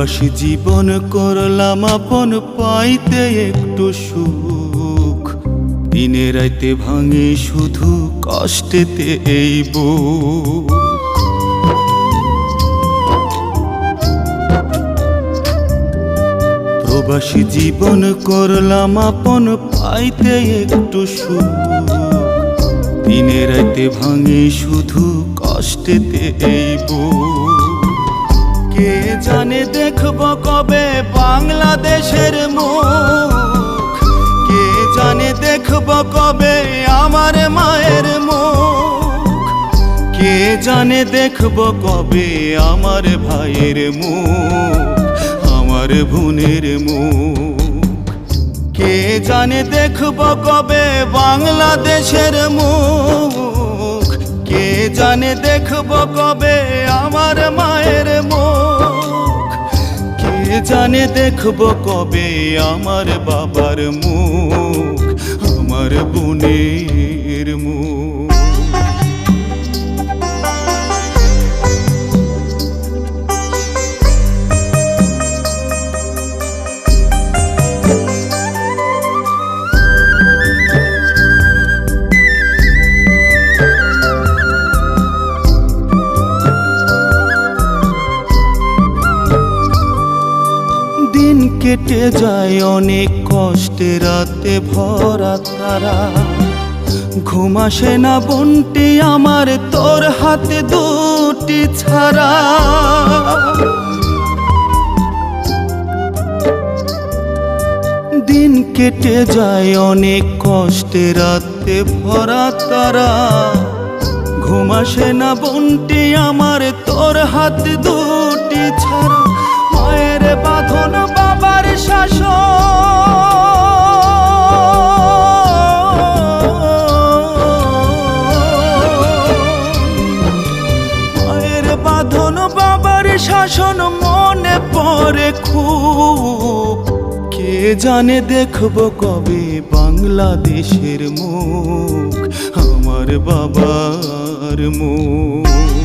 প্রবাসী জীবন করলাম আপন, পাইতে একটু সুখ। দিনে রাইতে ভাঙে শুধু কষ্টেতে এই বুক। প্রবাসী জীবন করলাম আপন, পাইতে একটু সুখ। দিনে রাইতে ভাঙে শুধু কষ্টেতে এই বুক। কে জানে দেখব কবে বাংলাদেশের মুখ, কে জানে দেখব কবে আমার মায়ের মুখ, কে জানে দেখব কবে আমার ভাইয়ের মুখ, আমার বোনের মুখ। কে জানে দেখব কবে বাংলাদেশের মুখ, কে জানে দেখব কবে আমার মায়ের মুখ, কে জানে দেখব কবে আমার বাবার মুখ, আমার বোনের মুখ। দিন কেটে যায় অনেক কষ্টে, রাতে ভরা তারা। ঘুম আসে না বন্টি আমার তোর হাতে দুটি ছাড়া। দিন কেটে যায় অনেক কষ্টে, রাতে ভরা তারা। ঘুম আসে না বন্টি আমার তোর হাতে দুটি ছাড়া। মায়ের বাঁধন বাবার শাসন, মায়ের বাঁধন বাবার শাসন মনে পড়ে খুব। কে জানে দেখব কবে বাংলাদেশের মুখ, আমার বাবার মুখ।